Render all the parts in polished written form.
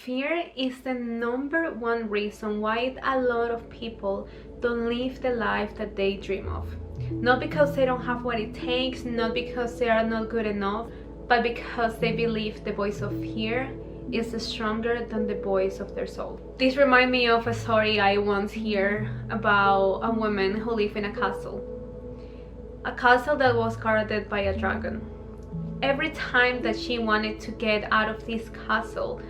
Fear is the #1 reason why a lot of people don't live the life that they dream of. Not because they don't have what it takes, not because they are not good enough, but because they believe the voice of fear is stronger than the voice of their soul. This reminds me of a story I once heard about a woman who lived in a castle. A castle that was guarded by a dragon. Every time that she wanted to get out of this castle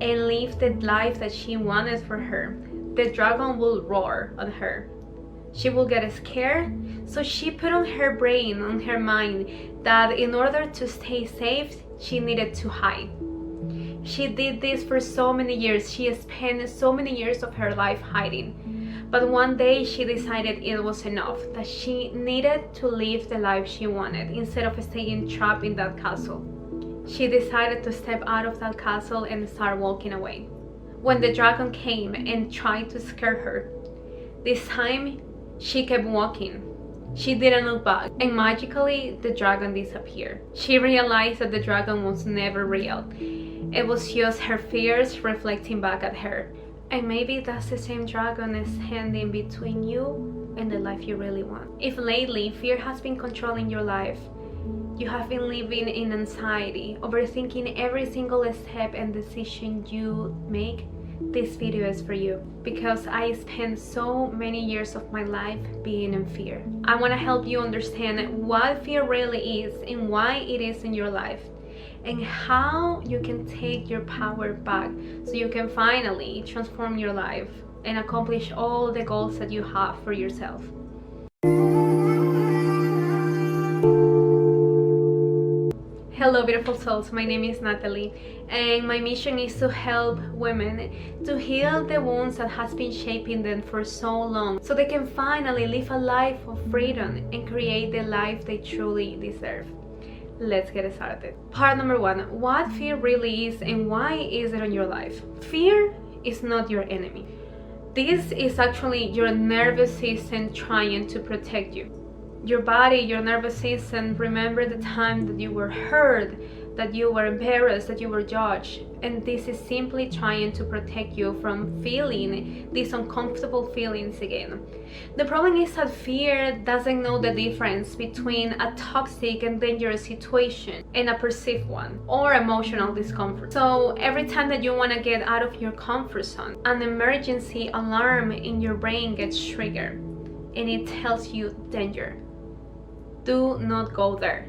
and live the life that she wanted for her, the dragon will roar at her. She will get scared, so she put on her brain, on her mind, that in order to stay safe, she needed to hide. She did this for so many years. She spent so many years of her life hiding. But one day she decided it was enough, that she needed to live the life she wanted instead of staying trapped in that castle. She decided to step out of that castle and start walking away. When the dragon came and tried to scare her, this time she kept walking. She didn't look back, and magically the dragon disappeared. She realized that the dragon was never real. It was just her fears reflecting back at her. And maybe that's the same dragon standing between you and the life you really want. If lately fear has been controlling your life, you have been living in anxiety, overthinking every single step and decision you make, this video is for you, because I spent so many years of my life being in fear. I want to help you understand what fear really is and why it is in your life, and how you can take your power back so you can finally transform your life and accomplish all the goals that you have for yourself. Hello beautiful souls, my name is Natalie, and my mission is to help women to heal the wounds that has been shaping them for so long, so they can finally live a life of freedom and create the life they truly deserve. Let's get started. Part number 1, what fear really is and why is it in your life? Fear is not your enemy. This is actually your nervous system trying to protect you. Your body, your nervous system, remember the time that you were hurt, that you were embarrassed, that you were judged, and this is simply trying to protect you from feeling these uncomfortable feelings again. The problem is that fear doesn't know the difference between a toxic and dangerous situation and a perceived one, or emotional discomfort. So every time that you want to get out of your comfort zone, an emergency alarm in your brain gets triggered and it tells you danger. Do not go there.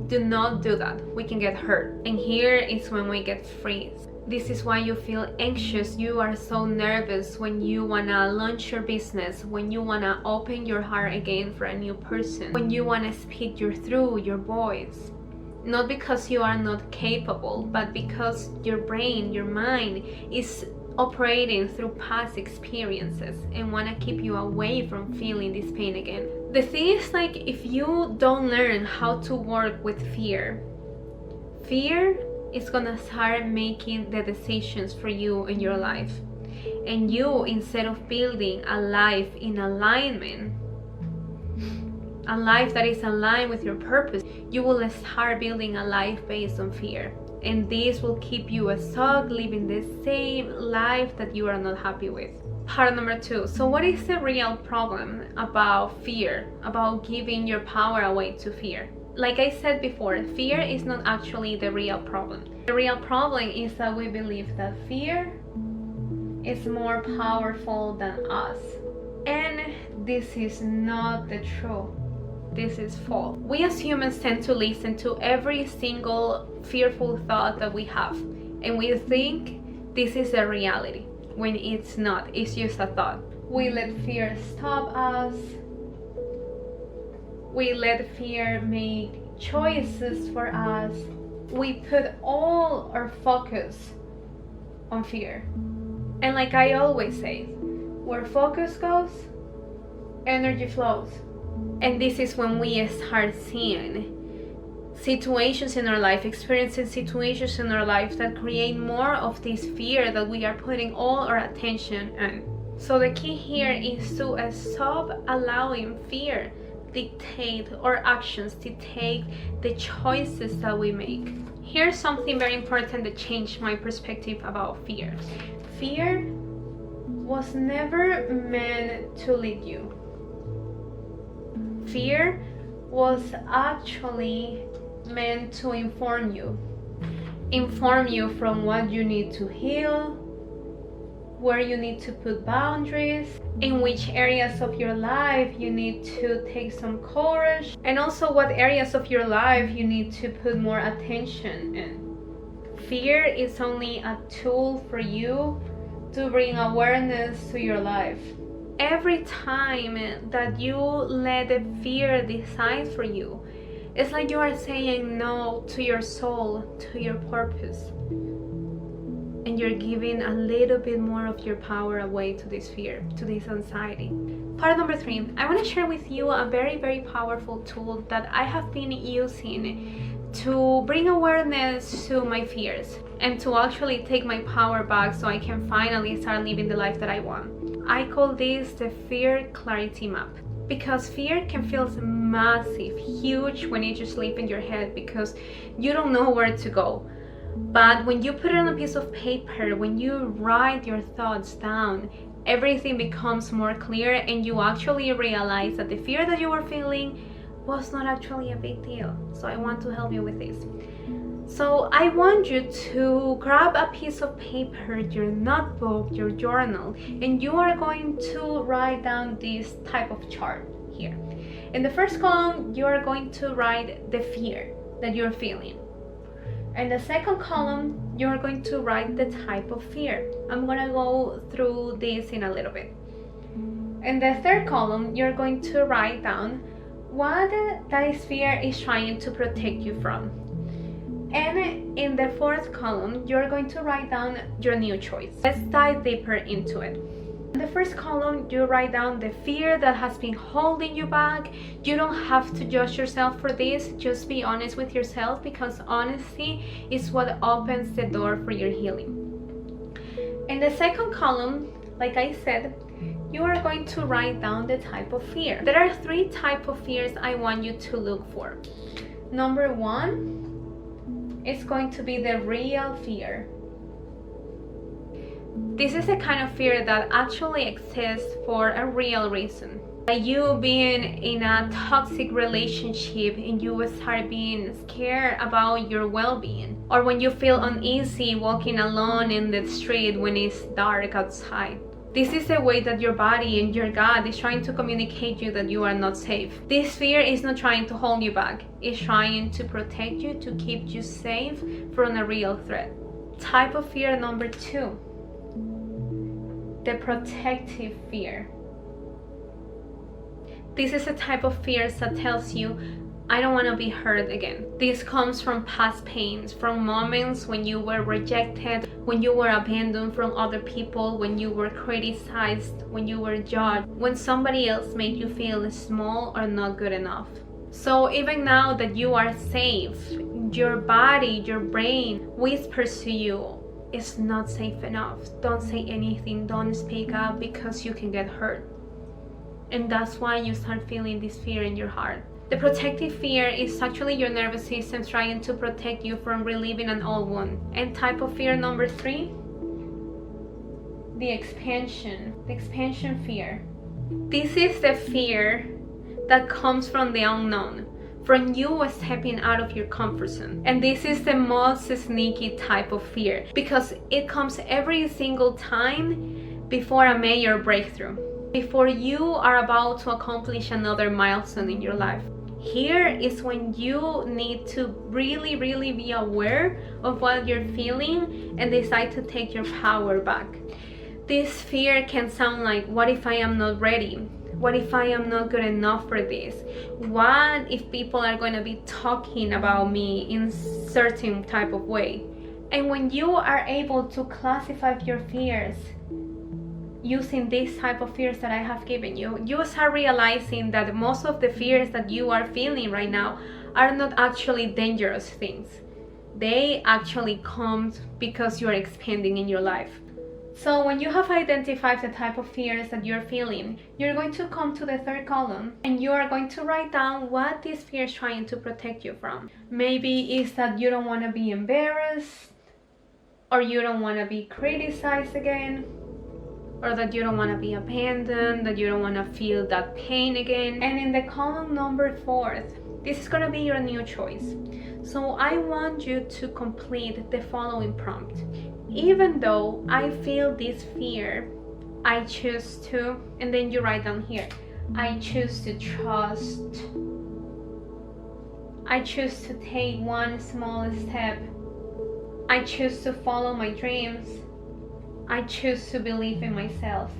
Do not do that. We can get hurt. And here is when we get freeze. This is why you feel anxious. You are so nervous when you wanna launch your business, when you wanna open your heart again for a new person, when you wanna speak your voice. Not because you are not capable, but because your brain, your mind is operating through past experiences and want to keep you away from feeling this pain again. The thing is, like, if you don't learn how to work with fear is gonna start making the decisions for you in your life, and you, instead of building a life in alignment, a life that is aligned with your purpose, you will start building a life based on fear. And this will keep you stuck living the same life that you are not happy with. Part number 2. So what is the real problem about fear, about giving your power away to fear? Like I said before, fear is not actually the real problem. The real problem is that we believe that fear is more powerful than us. And this is not the truth. This is false. We as humans tend to listen to every single fearful thought that we have, and we think this is a reality when it's not. It's just a thought. We let fear stop us. We let fear make choices for us. We put all our focus on fear. And like I always say, where focus goes, energy flows. And this is when we start seeing situations in our life, experiencing situations in our life that create more of this fear that we are putting all our attention on. So the key here is to stop allowing fear dictate our actions, dictate the choices that we make. Here's something very important that changed my perspective about fear. Fear was never meant to lead you. Fear was actually meant to inform you. Inform you from what you need to heal, where you need to put boundaries, in which areas of your life you need to take some courage, and also what areas of your life you need to put more attention in. Fear is only a tool for you to bring awareness to your life. Every time that you let the fear decide for you, it's like you are saying no to your soul, to your purpose. And you're giving a little bit more of your power away to this fear, to this anxiety. Part number 3, I want to share with you a very, very powerful tool that I have been using to bring awareness to my fears and to actually take my power back so I can finally start living the life that I want. I call this the Fear Clarity Map. Because fear can feel massive, huge when you just live in your head because you don't know where to go. But when you put it on a piece of paper, when you write your thoughts down, everything becomes more clear and you actually realize that the fear that you were feeling was not actually a big deal. So I want to help you with this. So I want you to grab a piece of paper, your notebook, your journal, and you are going to write down this type of chart here. In the first column, you are going to write the fear that you're feeling. In the second column, you're going to write the type of fear. I'm gonna go through this in a little bit. In the third column, you're going to write down what that fear is trying to protect you from. And in the fourth column, you're going to write down your new choice. Let's dive deeper into it. In the first column, you write down the fear that has been holding you back. You don't have to judge yourself for this. Just be honest with yourself because honesty is what opens the door for your healing. In the second column, like I said, you are going to write down the type of fear. There are 3 types of fears I want you to look for. Number 1, it's going to be the real fear. This is the kind of fear that actually exists for a real reason. Like you being in a toxic relationship and you will start being scared about your well-being. Or when you feel uneasy walking alone in the street when it's dark outside. This is the way that your body and your gut is trying to communicate you that you are not safe. This fear is not trying to hold you back. It's trying to protect you, to keep you safe from a real threat. Type of fear number 2. The protective fear. This is a type of fear that tells you, I don't want to be hurt again. This comes from past pains, from moments when you were rejected, when you were abandoned from other people, when you were criticized, when you were judged, when somebody else made you feel small or not good enough. So even now that you are safe, your body, your brain whispers to you, it's not safe enough. Don't say anything, don't speak up because you can get hurt. And that's why you start feeling this fear in your heart. The protective fear is actually your nervous system trying to protect you from reliving an old wound. And type of fear number 3, the expansion fear. This is the fear that comes from the unknown, from you stepping out of your comfort zone. And this is the most sneaky type of fear because it comes every single time before a major breakthrough, before you are about to accomplish another milestone in your life. Here is when you need to really, really be aware of what you're feeling and decide to take your power back. This fear can sound like, what if I am not ready? What if I am not good enough for this? What if people are going to be talking about me in certain type of way? And when you are able to classify your fears using this type of fears that I have given you, you start realizing that most of the fears that you are feeling right now are not actually dangerous things. They actually come because you are expanding in your life. So when you have identified the type of fears that you're feeling, you're going to come to the third column and you are going to write down what this fear is trying to protect you from. Maybe it's that you don't want to be embarrassed, or you don't want to be criticized again, or that you don't want to be abandoned, that you don't want to feel that pain again. And in the column number 4, this is going to be your new choice. So I want you to complete the following prompt. Even though I feel this fear, I choose to, and then you write down here, I choose to trust. I choose to take one small step. I choose to follow my dreams. I choose to believe in myself.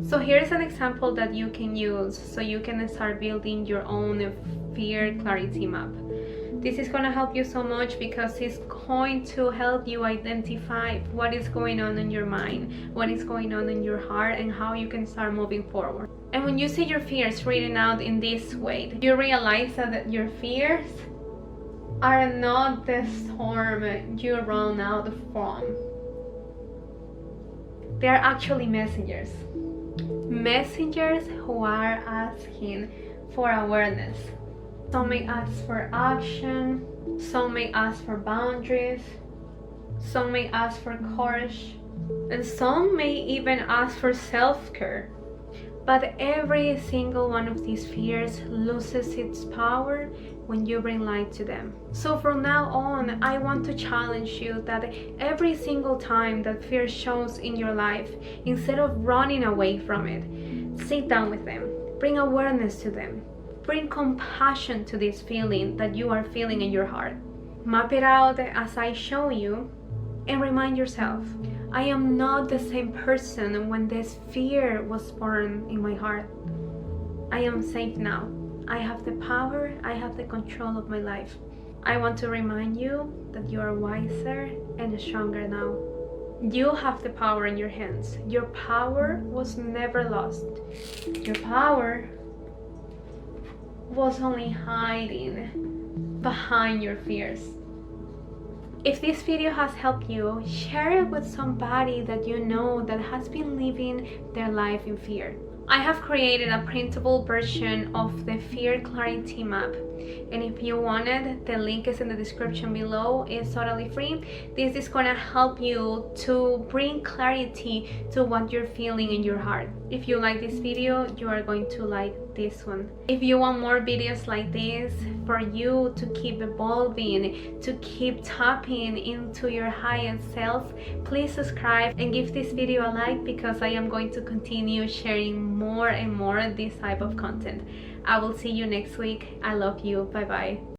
So here's an example that you can use so you can start building your own fear clarity map. This is going to help you so much because it's going to help you identify what is going on in your mind, what is going on in your heart, and how you can start moving forward. And when you see your fears written out in this way, you realize that your fears are not the storm you run out from. They are actually messengers. Messengers who are asking for awareness. Some may ask for action, some may ask for boundaries, some may ask for courage, and some may even ask for self-care. But every single one of these fears loses its power when you bring light to them. So from now on, I want to challenge you that every single time that fear shows in your life, instead of running away from it, sit down with them, bring awareness to them. Bring compassion to this feeling that you are feeling in your heart. Map it out as I show you and remind yourself, I am not the same person when this fear was born in my heart. I am safe now. I have the power, I have the control of my life. I want to remind you that you are wiser and stronger now. You have the power in your hands. Your power was never lost. Your power was only hiding behind your fears. If this video has helped you, share it with somebody that you know that has been living their life in fear. I have created a printable version of the Fear Clarity Map, and if you want it, the link is in the description below. It's totally free. This is gonna help you to bring clarity to what you're feeling in your heart. If you like this video, you are going to like this one. If you want more videos like this for you to keep evolving, to keep tapping into your highest self, please subscribe and give this video a like, because I am going to continue sharing more and more this type of content. I will see you next week. I love you. Bye bye.